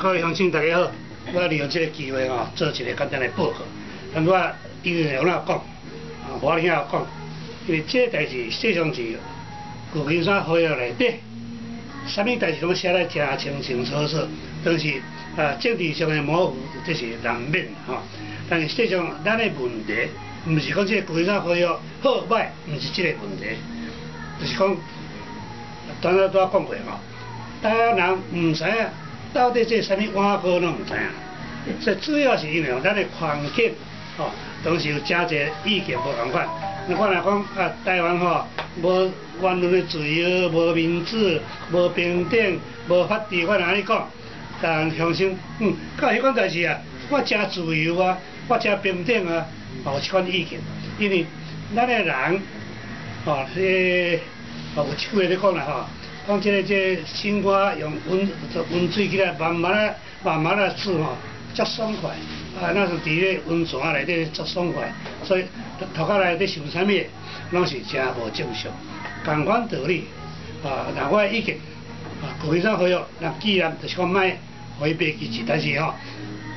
各位乡亲大家好，我利用这个机会做一个简单的报告。但我因为有哪讲，无遐讲，因为这个代志实际上是旧金山合约内底，啥物代志拢写得真清清楚楚，但是政治上的模糊，这是难免但是实际上咱的问题，毋是讲这个旧金山合约好歹，毋是这个问题，就是讲，刚才都讲过大家人毋知影到底这啥物碗糕拢毋知影，所以主要是因为咱的环境当时有真侪意见无同款。我来讲台湾无言论的自由，无民主，无平等，无法治，我安尼讲，但相信到迄款代志我真自由我真平等有即款意见，因为咱的人有一句话咧讲讲这个青蛙用温水起来慢慢啊煮足爽快那是伫咧温泉内底足爽快，所以头壳内底想啥物，拢是真无正常。同款道理那我的意见旧金山合约，既然就是讲卖回避其词，但是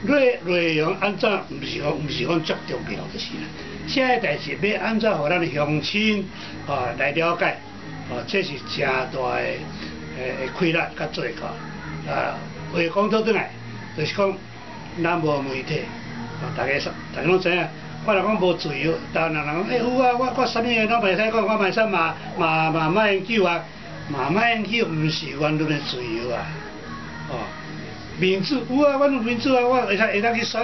内容安怎毋是讲足重要就是啦。这个代志要安怎互咱的乡亲来了解这是真大的困难甲做到话讲倒转来，就是讲咱无媒体大家拢知影。我若讲无自由，但人讲有我啥物嘢拢袂使讲，我袂使嘛莫研究嘛莫研究，毋是言论的自由民主有阮有民主我会当去选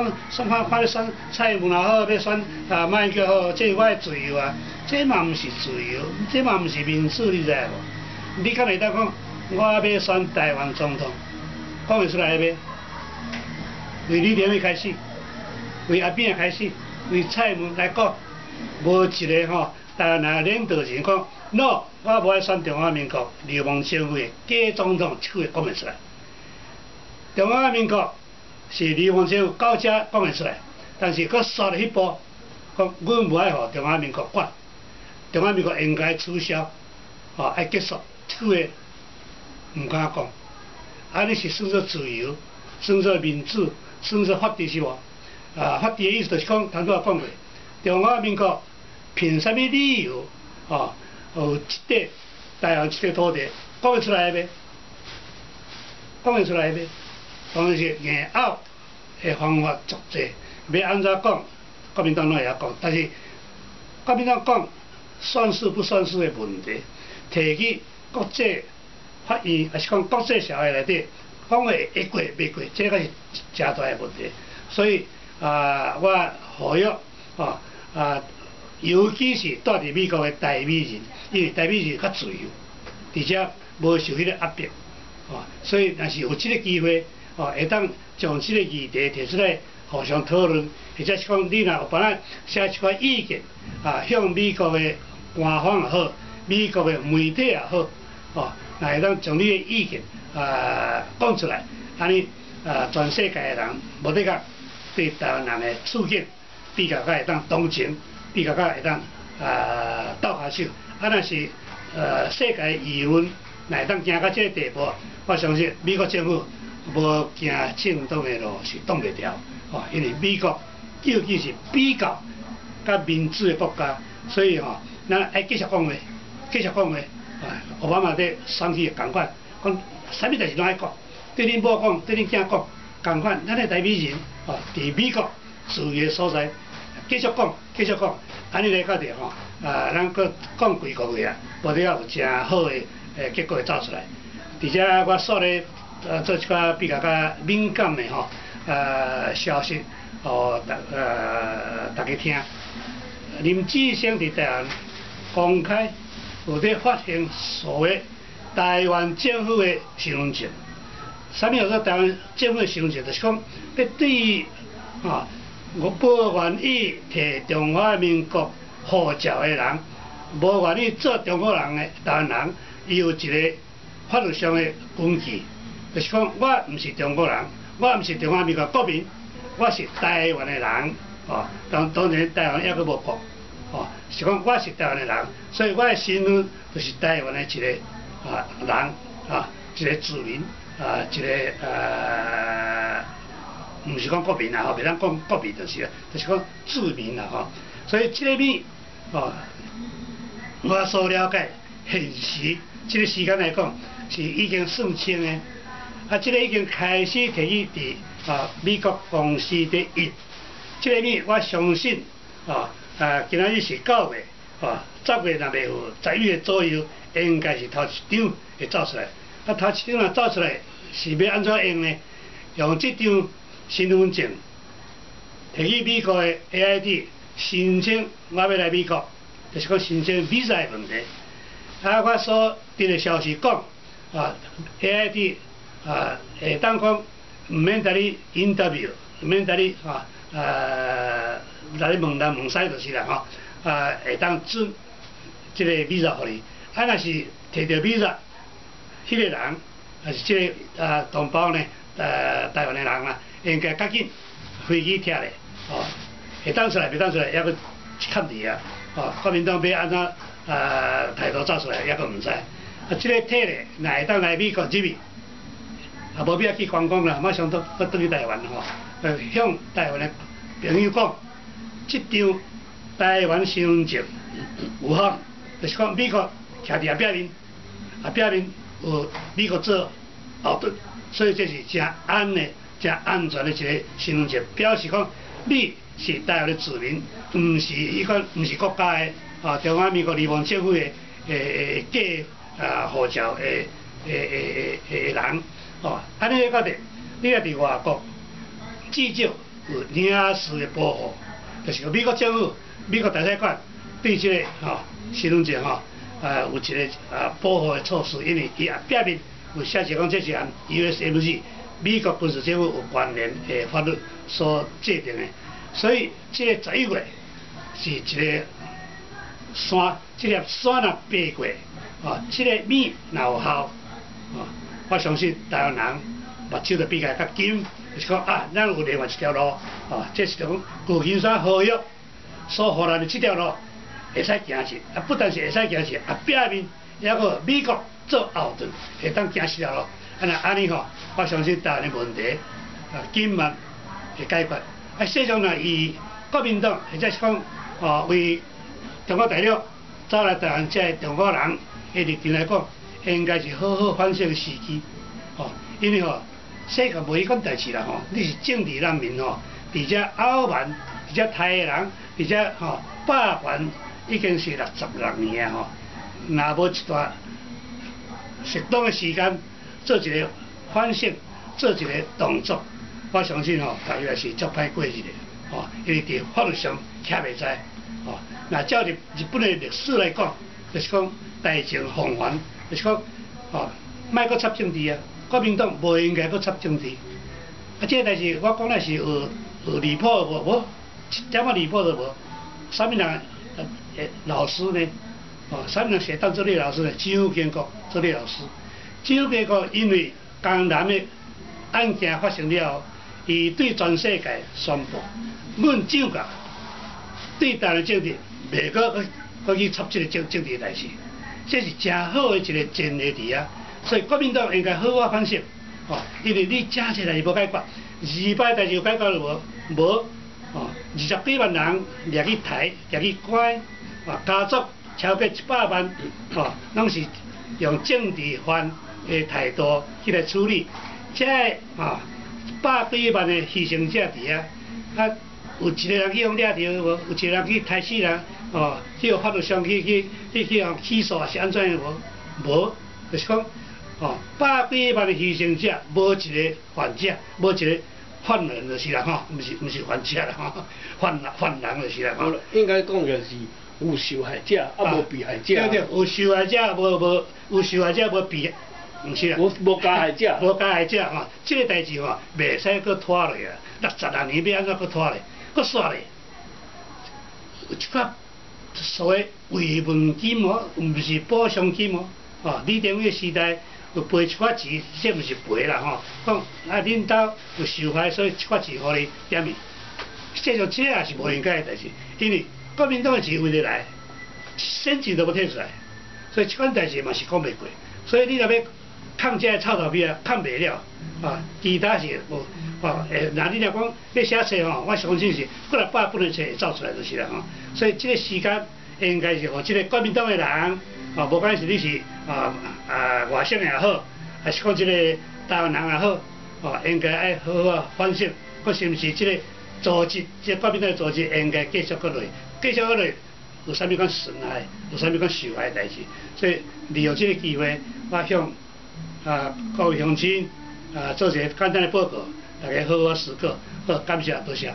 看咧选蔡英文也好，要选莫研究好，这是我的自由这嘛毋是自由，这嘛毋是民主，你知无？你敢会当讲我要选台湾总统，讲会出来袂？为李连伟开始，为阿扁开始。为蔡英文来讲，无一个台湾的领导人讲 ，no， 我无爱选中华民国流氓政府的假总统，这句话讲袂出来。中华民国是流氓政府到这讲袂出来，但是佫刷了迄步，讲阮无爱互中华民国管，中华民国应该取消，爱结束，这句话毋敢讲。安尼是算作自由，算作民主，算作法治是无？法治的意思就是讲，头拄也讲过，中华民国凭啥物理由有一块台湾一块土地，讲会出来袂？讲会出来袂？当然是硬拗的方法足济，要安怎讲，国民党拢会晓讲，但是国民党讲算数不算数的问题，提起国际法院还是讲国际社会内底讲会过袂过，这个是真大的问题，所以。我呼吁尤其是住伫美国的台美人，因为台美人较自由，而且无受迄个压迫所以若是有这个机会会当将这个议题提出来互相讨论，或者是讲你若有别人写一寡意见向美国的官方也好，美国的媒体也好若会当将你的意见讲出来，安尼全世界的人无得讲。对台湾人的处境比较会当同情，比较会当斗下手。若是世界舆论会当行到这个地步，我相信美国政府无行正当的路是挡袂牢因为美国究竟是比较甲民主的国家，所以咱爱继续讲话，继续讲话奥巴马在选举同款，讲啥物代志拢爱讲，对恁某讲，对恁囝讲。同款，咱的台美人伫美国自由的所在，继续讲，安尼来到着咱搁讲几个月无得有真好的结果会走出来。而且我说咧做一寡比较敏感的消息，大家听。林志胜伫台湾公开有咧发行所谓台湾政府的身份证。啥物叫做台湾政府的身份证？就是讲要对于我不愿意摕中华民国护照的人，无愿意做中国人的台湾人，伊有一个法律上的根据，就是讲我毋是中国人，我毋是中华民国国民，我是台湾的人当然台湾抑阁无国是讲我是台湾的人，所以我的身份就是台湾的一个人一个子民一个唔是讲国民啦吼，袂当讲国民就是啦，就是讲自民啦吼。所以这个米我所了解，现时这个时间来讲是已经算清的。这个已经开始摕去伫美国公司伫印。这个米我相信今仔日是9月，10月若袂有11月左右，应该是头一张会走出来。头一张若走出来，是要安怎用呢？用这张身份证摕去美国的 AIT 申请，我要来美国，就是讲申请 visa 的问题。我所得的消息讲，AIT 会当讲唔免甲你 interview， 唔免甲你来问东问西就是啦吼，会当准这个 visa 互你。若是摕到 visa， 迄个人还是这个同胞呢？台湾的人啦，应该较紧飞机拆咧，会当出来，袂当出来，还阁看伫啊，国民党要安怎态度走出来，还阁唔知。这个体咧，若会当来美国入去，无必要去观光啦，马上都转去台湾吼。向台湾的朋友讲，这张台湾身份证有效，就是讲美国徛伫壁面，壁面有美国做后盾。所以这是真安的、真安全的一个身份证，表示讲你是台湾的子民，唔是迄个唔是国家的中华民国联邦政府的假护照的人安尼个决定，你若伫外国，至少有领事的保护，就是美国政府、美国大使馆对这个身份证有一个保护的措施，因为伊壁面。有写着讲，这是按 USMC 美国军事政府有关联的法律所制定的，所以这个11月是一个山，这粒山若爬过，这个米若有效，我相信台湾人目睭就比较紧，就是讲咱有另外一条路，这是讲旧金山合约所予咱的这条路会使行去，不但是会使行去，壁面还个美国。做后盾会当行死了咯，安尼吼，我相信台湾的问题紧慢会解决。实际上呢，以国民党或者是讲为中国大陆走来台湾这中国人的立场来讲，应该是好好反省的时机。因为世界无迄款代志啦你是政治难民而且澳门，而且台湾人，而且霸权已经是66年啊若无一段。适当的时间做一个反省，做一个动作，我相信大约是足歹过日的因为伫法律上徛袂知那照日本的历史来讲，就是讲大政奉还，就是讲莫阁插政治啊，国民党无应该阁插政治。这个代志我讲的是有离谱无一点仔离谱都无。啥物人老师呢？啥物人写当做你老师呢？张建国做你老师。张建国因为江南的案件发生了后，伊对全世界宣布，阮蒋家对台湾政治袂阁去插这个政治代志，这是真好的一个前例伫啊。所以国民党应该好好反省，因为你正些代志无解决，200代志有解决了无？20几万人掠去台、掠去关，家族超过100万，拢是用政治犯的态度去来处理。这100几万的牺牲者伫啊，有一个人去用掠着无？有一个人去杀死人，去法律上去用起诉是安怎的无？无，就是讲100几万的牺牲者，无一个犯者，无一个。犯人就是啦毋是犯者啦犯人就是啦应该讲就是有受害者无被害者。对，有受害者有受害者无被，毋是啦。无加害者。无加害者这个代志袂使搁拖落啊！66年要安怎搁拖咧？搁煞咧？有一块所谓慰问金毋是补偿金李登辉时代。有赔一块钱，这毋是赔啦讲恁兜有受害，所以一块钱互你点面。实际上这也是无应该的代志，因为国民党的钱为了来，1仙钱都无摕出来，所以这款代志嘛是讲袂过。所以你若要抗这臭头皮啊，抗袂了啊，其他是无哦，那你若讲要写册吼，我相信是几来百本的册会走出来就是啦吼。所以这个时间应该是互这个国民党的人啊，无管是你是外省也好，还是讲这个台湾人也好，哦，应该爱好好反省，我是毋是这个组织，这个国民党的组织应该继续搁落，继续搁落。有啥物讲损害，有啥物讲受害代志，所以利用这个机会，我向各位乡亲做一个简单的报告，大家好好思考，好，感谢，多谢。